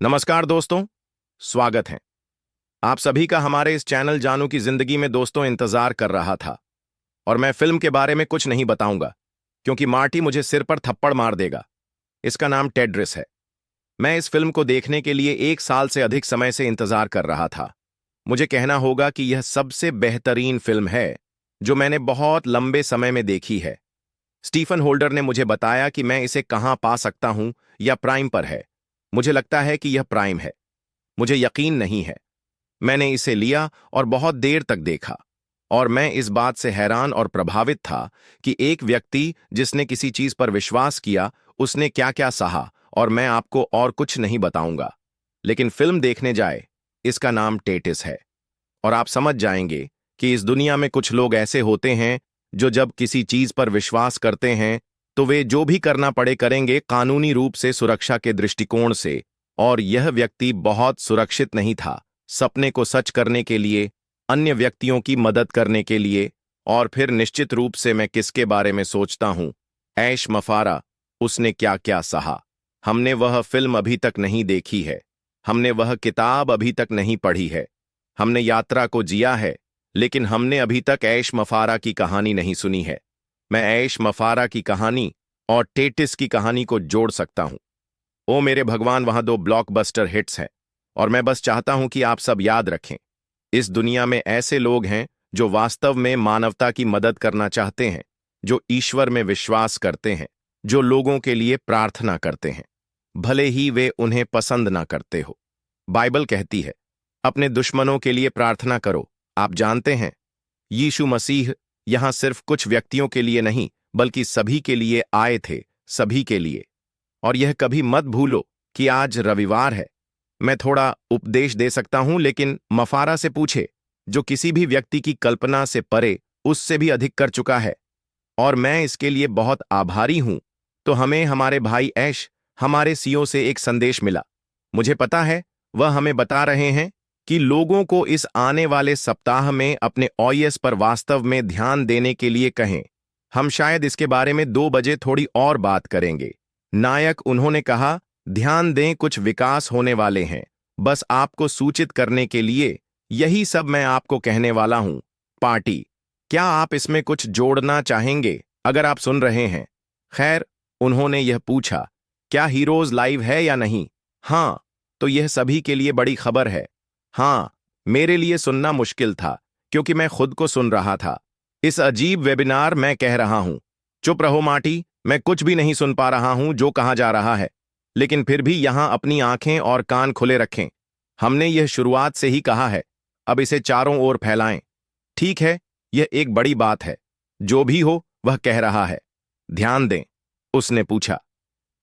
नमस्कार दोस्तों, स्वागत है आप सभी का हमारे इस चैनल जानू की जिंदगी में। दोस्तों, इंतजार कर रहा था और मैं फिल्म के बारे में कुछ नहीं बताऊंगा क्योंकि मार्टी मुझे सिर पर थप्पड़ मार देगा। इसका नाम टेट्रिस है। मैं इस फिल्म को देखने के लिए 1 साल से अधिक समय से इंतजार कर रहा था। मुझे कहना होगा कि यह सबसे बेहतरीन फिल्म है जो मैंने बहुत लंबे समय में देखी है। स्टीफन होल्डर ने मुझे बताया कि मैं इसे कहां पा सकता हूं या प्राइम पर है। मुझे लगता है कि यह प्राइम है। मुझे यकीन नहीं है। मैंने इसे लिया और बहुत देर तक देखा और मैं इस बात से हैरान और प्रभावित था कि एक व्यक्ति जिसने किसी चीज पर विश्वास किया उसने क्या क्या सहा। और मैं आपको और कुछ नहीं बताऊंगा, लेकिन फिल्म देखने जाए। इसका नाम टेटिस है और आप समझ जाएंगे कि इस दुनिया में कुछ लोग ऐसे होते हैं जो जब किसी चीज पर विश्वास करते हैं तो वे जो भी करना पड़े करेंगे, कानूनी रूप से, सुरक्षा के दृष्टिकोण से। और यह व्यक्ति बहुत सुरक्षित नहीं था, सपने को सच करने के लिए, अन्य व्यक्तियों की मदद करने के लिए। और फिर निश्चित रूप से मैं किसके बारे में सोचता हूं? ऐश मफारा। उसने क्या क्या सहा। हमने वह फिल्म अभी तक नहीं देखी है, हमने वह किताब अभी तक नहीं पढ़ी है, हमने यात्रा को जिया है, लेकिन हमने अभी तक ऐश मफारा की कहानी नहीं सुनी है। मैं ऐश मफारा की कहानी और टेटिस की कहानी को जोड़ सकता हूं। ओ मेरे भगवान, वहां 2 ब्लॉकबस्टर हिट्स हैं और मैं बस चाहता हूं कि आप सब याद रखें, इस दुनिया में ऐसे लोग हैं जो वास्तव में मानवता की मदद करना चाहते हैं, जो ईश्वर में विश्वास करते हैं, जो लोगों के लिए प्रार्थना करते हैं, भले ही वे उन्हें पसंद ना करते हो। बाइबल कहती है, अपने दुश्मनों के लिए प्रार्थना करो। आप जानते हैं, यीशु मसीह यहां सिर्फ कुछ व्यक्तियों के लिए नहीं बल्कि सभी के लिए आए थे, सभी के लिए। और यह कभी मत भूलो कि आज रविवार है। मैं थोड़ा उपदेश दे सकता हूं, लेकिन मफारा से पूछे, जो किसी भी व्यक्ति की कल्पना से परे, उससे भी अधिक कर चुका है। और मैं इसके लिए बहुत आभारी हूं। तो हमें हमारे भाई ऐश, हमारे सीओ से एक संदेश मिला। मुझे पता है वह हमें बता रहे हैं कि लोगों को इस आने वाले सप्ताह में अपने ओएस पर वास्तव में ध्यान देने के लिए कहें। हम शायद इसके बारे में 2 बजे थोड़ी और बात करेंगे। नायक, उन्होंने कहा, ध्यान दें, कुछ विकास होने वाले हैं। बस आपको सूचित करने के लिए, यही सब मैं आपको कहने वाला हूं। पार्टी, क्या आप इसमें कुछ जोड़ना चाहेंगे अगर आप सुन रहे हैं? खैर, उन्होंने यह पूछा, क्या हीरोज लाइव है या नहीं? हां, तो यह सभी के लिए बड़ी खबर है। हां, मेरे लिए सुनना मुश्किल था क्योंकि मैं खुद को सुन रहा था। इस अजीब वेबिनार में कह रहा हूं, चुप रहो मार्टी, मैं कुछ भी नहीं सुन पा रहा हूं जो कहा जा रहा है। लेकिन फिर भी यहां अपनी आंखें और कान खुले रखें। हमने यह शुरुआत से ही कहा है, अब इसे चारों ओर फैलाएं। ठीक है, यह एक बड़ी बात है। जो भी हो वह कह रहा है। ध्यान दें, उसने पूछा,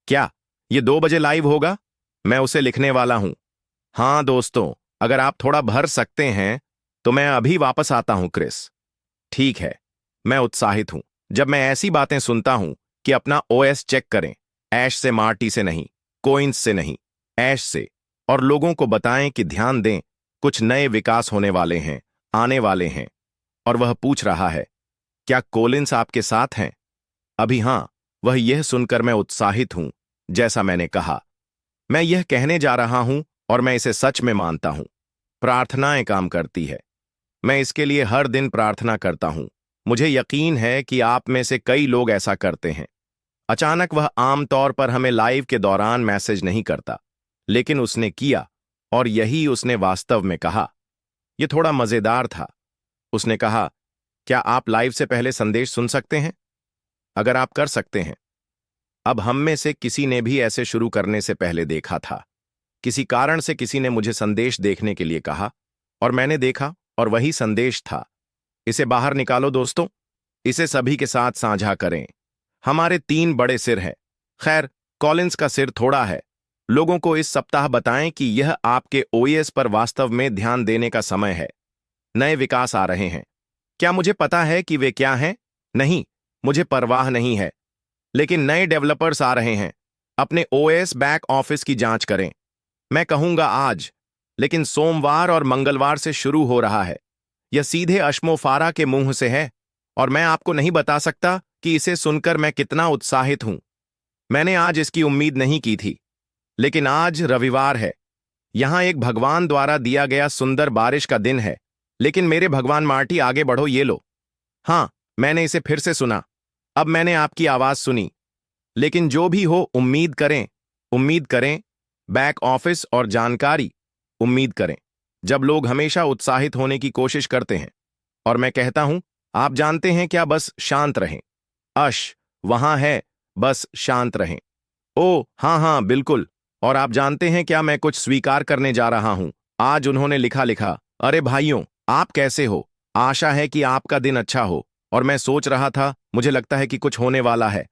क्या यह 2 बजे लाइव होगा? मैं उसे लिखने वाला हूं। हां दोस्तों, अगर आप थोड़ा भर सकते हैं तो मैं अभी वापस आता हूं क्रिस। ठीक है, मैं उत्साहित हूं जब मैं ऐसी बातें सुनता हूं कि अपना ओएस चेक करें। ऐश से, मार्टी से नहीं, कोइंस से नहीं, ऐश से। और लोगों को बताएं कि ध्यान दें, कुछ नए विकास होने वाले हैं, आने वाले हैं। और वह पूछ रहा है, क्या कोलिंस आपके साथ हैं? अभी हां। वह यह सुनकर मैं उत्साहित हूं। जैसा मैंने कहा, मैं यह कहने जा रहा हूं और मैं इसे सच में मानता हूं। प्रार्थनाएं काम करती है। मैं इसके लिए हर दिन प्रार्थना करता हूं। मुझे यकीन है कि आप में से कई लोग ऐसा करते हैं। अचानक वह आमतौर पर हमें लाइव के दौरान मैसेज नहीं करता, लेकिन उसने किया और यही उसने वास्तव में कहा। यह थोड़ा मजेदार था। उसने कहा, क्या आप लाइव से पहले संदेश सुन सकते हैं? अगर आप कर सकते हैं। अब हम में से किसी ने भी ऐसे शुरू करने से पहले देखा था। किसी कारण से किसी ने मुझे संदेश देखने के लिए कहा और मैंने देखा और वही संदेश था। इसे बाहर निकालो दोस्तों, इसे सभी के साथ साझा करें। हमारे 3 बड़े सिर हैं। खैर, कॉलिंस का सिर थोड़ा है। लोगों को इस सप्ताह बताएं कि यह आपके ओएस पर वास्तव में ध्यान देने का समय है। नए विकास आ रहे हैं। क्या मुझे पता है कि वे क्या हैं? नहीं, मुझे परवाह नहीं है। लेकिन नए डेवलपर्स आ रहे हैं। अपने ओएस बैक ऑफिस की जांच करें। मैं कहूंगा आज, लेकिन सोमवार और मंगलवार से शुरू हो रहा है। यह सीधे अश्मोफारा के मुंह से है और मैं आपको नहीं बता सकता कि इसे सुनकर मैं कितना उत्साहित हूं। मैंने आज इसकी उम्मीद नहीं की थी, लेकिन आज रविवार है यहाँ एक भगवान द्वारा दिया गया सुंदर बारिश का दिन है, लेकिन मेरे भगवान मार्टी आगे बढ़ो, ये लो। हाँ, मैंने इसे फिर से सुना। अब मैंने आपकी आवाज सुनी। लेकिन जो भी हो, उम्मीद करें, बैक ऑफिस और जानकारी, उम्मीद करें। जब लोग हमेशा उत्साहित होने की कोशिश करते हैं और मैं कहता हूं, आप जानते हैं क्या, बस शांत रहें। वहां है, बस शांत रहें। ओ हाँ हाँ बिल्कुल। और आप जानते हैं क्या, मैं कुछ स्वीकार करने जा रहा हूं। आज उन्होंने लिखा लिखा, अरे भाइयों, आप कैसे हो? आशा है कि आपका दिन अच्छा हो। और मैं सोच रहा था, मुझे लगता है कि कुछ होने वाला है।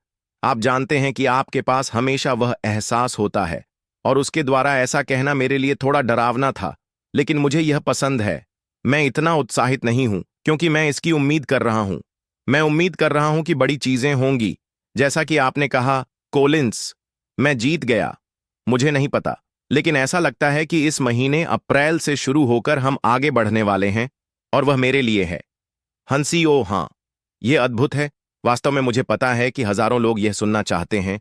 आप जानते हैं कि आपके पास हमेशा वह एहसास होता है, और उसके द्वारा ऐसा कहना मेरे लिए थोड़ा डरावना था, लेकिन मुझे यह पसंद है। मैं इतना उत्साहित नहीं हूं क्योंकि मैं इसकी उम्मीद कर रहा हूं। मैं उम्मीद कर रहा हूं कि बड़ी चीजें होंगी। जैसा कि आपने कहा, कोलिंस, मैं जीत गया। मुझे नहीं पता, लेकिन ऐसा लगता है कि इस महीने अप्रैल से शुरू होकर हम आगे बढ़ने वाले हैं, और वह मेरे लिए है। हंसी, ओ हाँ, यह अद्भुत है। वास्तव में मुझे पता है कि हजारों लोग यह सुनना चाहते हैं।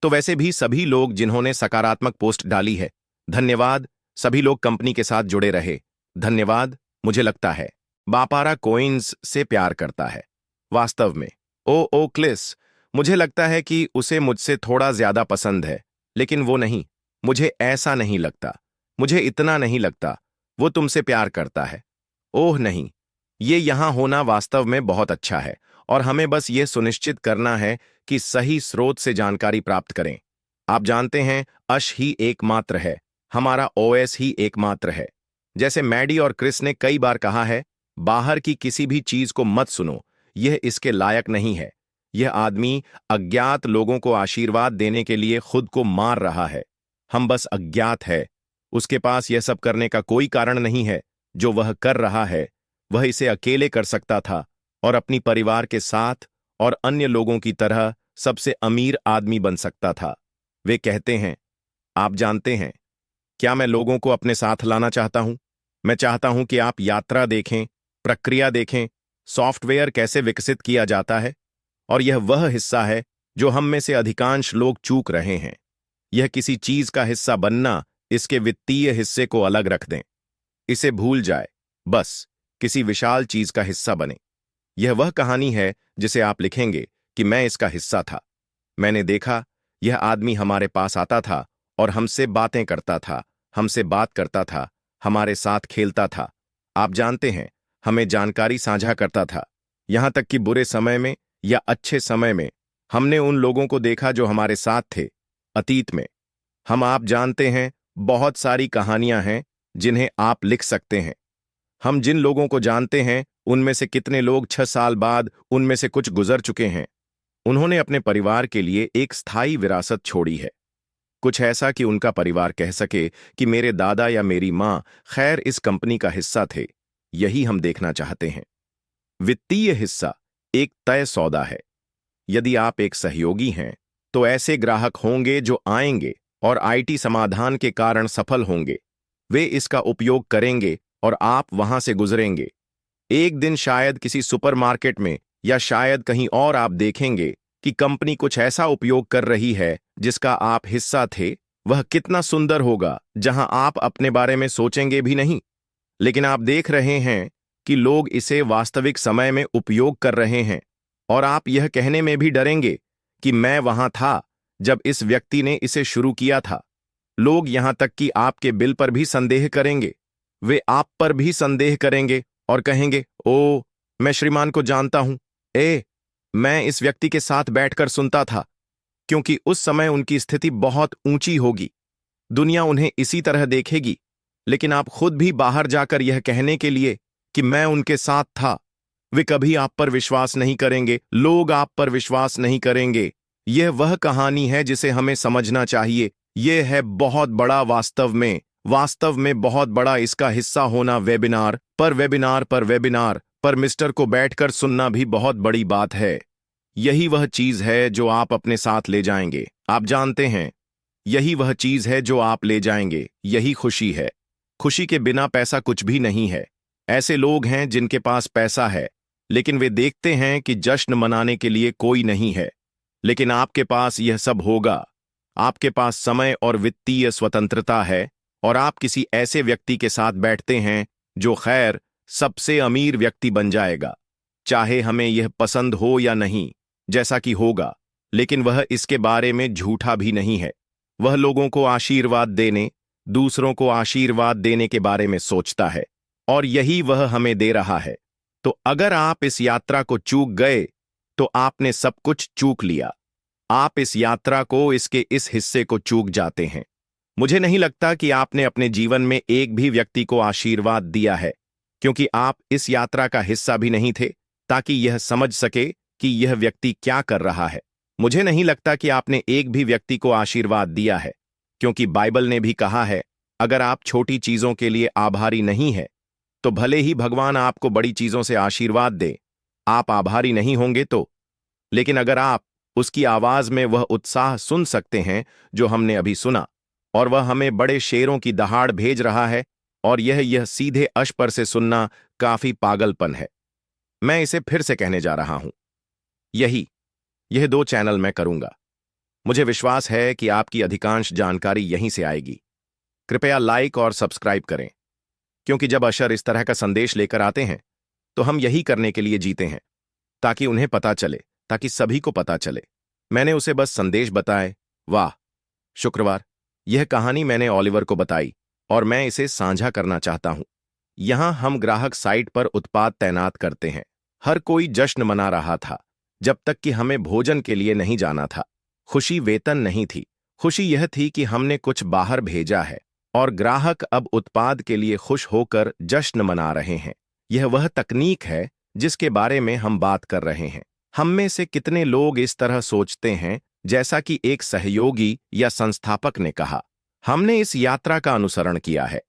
तो वैसे भी सभी लोग जिन्होंने सकारात्मक पोस्ट डाली है, धन्यवाद। सभी लोग कंपनी के साथ जुड़े रहे, धन्यवाद। मुझे लगता है बापारा कोइंस से प्यार करता है। वास्तव में ओ क्लिस, मुझे लगता है कि उसे मुझसे थोड़ा ज्यादा पसंद है, लेकिन वो नहीं। मुझे ऐसा नहीं लगता। मुझे इतना नहीं लगता। वो तुमसे प्यार करता है। ओह नहीं, ये यहां होना वास्तव में बहुत अच्छा है, और हमें बस ये सुनिश्चित करना है कि सही स्रोत से जानकारी प्राप्त करें। आप जानते हैं, ही एकमात्र है, हमारा ओएस ही एकमात्र है। जैसे मैडी और क्रिस ने कई बार कहा है, बाहर की किसी भी चीज को मत सुनो, यह इसके लायक नहीं है। यह आदमी अज्ञात लोगों को आशीर्वाद देने के लिए खुद को मार रहा है। हम बस अज्ञात है। उसके पास यह सब करने का कोई कारण नहीं है। जो वह कर रहा है, वह इसे अकेले कर सकता था, और अपनी परिवार के साथ और अन्य लोगों की तरह सबसे अमीर आदमी बन सकता था। वे कहते हैं, आप जानते हैं क्या मैं लोगों को अपने साथ लाना चाहता हूं? मैं चाहता हूं कि आप यात्रा देखें, प्रक्रिया देखें, सॉफ्टवेयर कैसे विकसित किया जाता है। और यह वह हिस्सा है जो हम में से अधिकांश लोग चूक रहे हैं। यह किसी चीज का हिस्सा बनना, इसके वित्तीय हिस्से को अलग रख दें। इसे भूल जाए, बस किसी विशाल चीज का हिस्सा बने। यह वह कहानी है जिसे आप लिखेंगे कि मैं इसका हिस्सा था। मैंने देखा, यह आदमी हमारे पास आता था और हमसे बातें करता था, हमसे बात करता था, हमारे साथ खेलता था। आप जानते हैं, हमें जानकारी साझा करता था। यहां तक कि बुरे समय में या अच्छे समय में हमने उन लोगों को देखा जो हमारे साथ थे। अतीत में आप जानते हैं, बहुत सारी कहानियां हैं जिन्हें आप लिख सकते हैं। हम जिन लोगों को जानते हैं, उनमें से कितने लोग 6 साल बाद उनमें से कुछ गुजर चुके हैं। उन्होंने अपने परिवार के लिए एक स्थायी विरासत छोड़ी है। कुछ ऐसा कि उनका परिवार कह सके कि मेरे दादा या मेरी मां खैर इस कंपनी का हिस्सा थे। यही हम देखना चाहते हैं। वित्तीय हिस्सा एक तय सौदा है। यदि आप एक सहयोगी हैं, तो ऐसे ग्राहक होंगे जो आएंगे और आईटी समाधान के कारण सफल होंगे। वे इसका उपयोग करेंगे और आप वहां से गुजरेंगे। एक दिन शायद किसी सुपरमार्केट में या शायद कहीं और आप देखेंगे कि कंपनी कुछ ऐसा उपयोग कर रही है जिसका आप हिस्सा थे। वह कितना सुंदर होगा, जहां आप अपने बारे में सोचेंगे भी नहीं। लेकिन आप देख रहे हैं कि लोग इसे वास्तविक समय में उपयोग कर रहे हैं, और आप यह कहने में भी डरेंगे कि मैं वहां था जब इस व्यक्ति ने इसे शुरू किया था। लोग यहां तक कि आपके बिल पर भी संदेह करेंगे। वे आप पर भी संदेह करेंगे और कहेंगे, ओ, मैं श्रीमान को जानता हूं। मैं इस व्यक्ति के साथ बैठकर सुनता था। क्योंकि उस समय उनकी स्थिति बहुत ऊंची होगी। दुनिया उन्हें इसी तरह देखेगी। लेकिन आप खुद भी बाहर जाकर यह कहने के लिए कि मैं उनके साथ था, वे कभी आप पर विश्वास नहीं करेंगे। लोग आप पर विश्वास नहीं करेंगे। यह वह कहानी है जिसे हमें समझना चाहिए। यह है बहुत बड़ा, वास्तव में बहुत बड़ा इसका हिस्सा होना। वेबिनार पर मिस्टर को बैठकर सुनना भी बहुत बड़ी बात है। यही वह चीज है जो आप अपने साथ ले जाएंगे। आप जानते हैं, यही वह चीज है जो आप ले जाएंगे। यही खुशी है। खुशी के बिना पैसा कुछ भी नहीं है। ऐसे लोग हैं जिनके पास पैसा है, लेकिन वे देखते हैं कि जश्न मनाने के लिए कोई नहीं है। लेकिन आपके पास यह सब होगा। आपके पास समय और वित्तीय स्वतंत्रता है। और आप किसी ऐसे व्यक्ति के साथ बैठते हैं जो खैर सबसे अमीर व्यक्ति बन जाएगा, चाहे हमें यह पसंद हो या नहीं, जैसा कि होगा, लेकिन वह इसके बारे में झूठा भी नहीं है। वह लोगों को आशीर्वाद देने, दूसरों को आशीर्वाद देने के बारे में सोचता है, और यही वह हमें दे रहा है। तो अगर आप इस यात्रा को चूक गए तो आपने सब कुछ चूक लिया। आप इस यात्रा को, इसके इस हिस्से को चूक जाते हैं। मुझे नहीं लगता कि आपने अपने जीवन में एक भी व्यक्ति को आशीर्वाद दिया है, क्योंकि आप इस यात्रा का हिस्सा भी नहीं थे ताकि यह समझ सके कि यह व्यक्ति क्या कर रहा है। मुझे नहीं लगता कि आपने एक भी व्यक्ति को आशीर्वाद दिया है, क्योंकि बाइबल ने भी कहा है, अगर आप छोटी चीजों के लिए आभारी नहीं है तो भले ही भगवान आपको बड़ी चीजों से आशीर्वाद दे, आप आभारी नहीं होंगे तो। लेकिन अगर आप उसकी आवाज में वह उत्साह सुन सकते हैं जो हमने अभी सुना, और वह हमें बड़े शेरों की दहाड़ भेज रहा है, और यह सीधे अश पर से सुनना काफी पागलपन है। मैं इसे फिर से कहने जा रहा हूं, यह 2 चैनल मैं करूंगा। मुझे विश्वास है कि आपकी अधिकांश जानकारी यहीं से आएगी। कृपया लाइक और सब्सक्राइब करें, क्योंकि जब अशर इस तरह का संदेश लेकर आते हैं तो हम यही करने के लिए जीते हैं, ताकि उन्हें पता चले, ताकि सभी को पता चले। मैंने उसे बस संदेश बताए। वाह, शुक्रवार, यह कहानी मैंने ओलिवर को बताई और मैं इसे साझा करना चाहता हूं। यहां हम ग्राहक साइट पर उत्पाद तैनात करते हैं। हर कोई जश्न मना रहा था, जब तक कि हमें भोजन के लिए नहीं जाना था। खुशी वेतन नहीं थी, खुशी यह थी कि हमने कुछ बाहर भेजा है, और ग्राहक अब उत्पाद के लिए खुश होकर जश्न मना रहे हैं। यह वह तकनीक है जिसके बारे में हम बात कर रहे हैं। हम में से कितने लोग इस तरह सोचते हैं, जैसा कि एक सहयोगी या संस्थापक ने कहा, हमने इस यात्रा का अनुसरण किया है।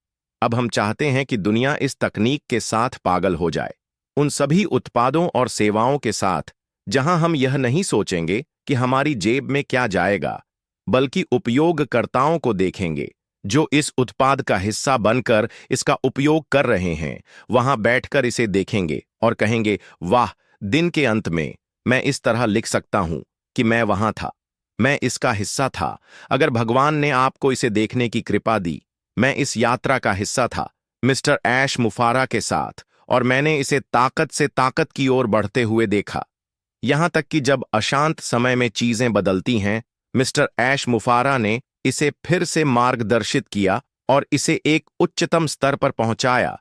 अब हम चाहते हैं कि दुनिया इस तकनीक के साथ पागल हो जाए, उन सभी उत्पादों और सेवाओं के साथ जहां हम यह नहीं सोचेंगे कि हमारी जेब में क्या जाएगा, बल्कि उपयोगकर्ताओं को देखेंगे जो इस उत्पाद का हिस्सा बनकर इसका उपयोग कर रहे हैं। वहां बैठकर इसे देखेंगे और कहेंगे, वाह, दिन के अंत में मैं इस तरह लिख सकता हूं कि मैं वहां था, मैं इसका हिस्सा था। अगर भगवान ने आपको इसे देखने की कृपा दी, मैं इस यात्रा का हिस्सा था मिस्टर ऐश मुफारा के साथ, और मैंने इसे ताकत से ताकत की ओर बढ़ते हुए देखा। यहां तक कि जब अशांत समय में चीजें बदलती हैं, मिस्टर ऐश मुफारा ने इसे फिर से मार्गदर्शित किया और इसे एक उच्चतम स्तर पर पहुंचाया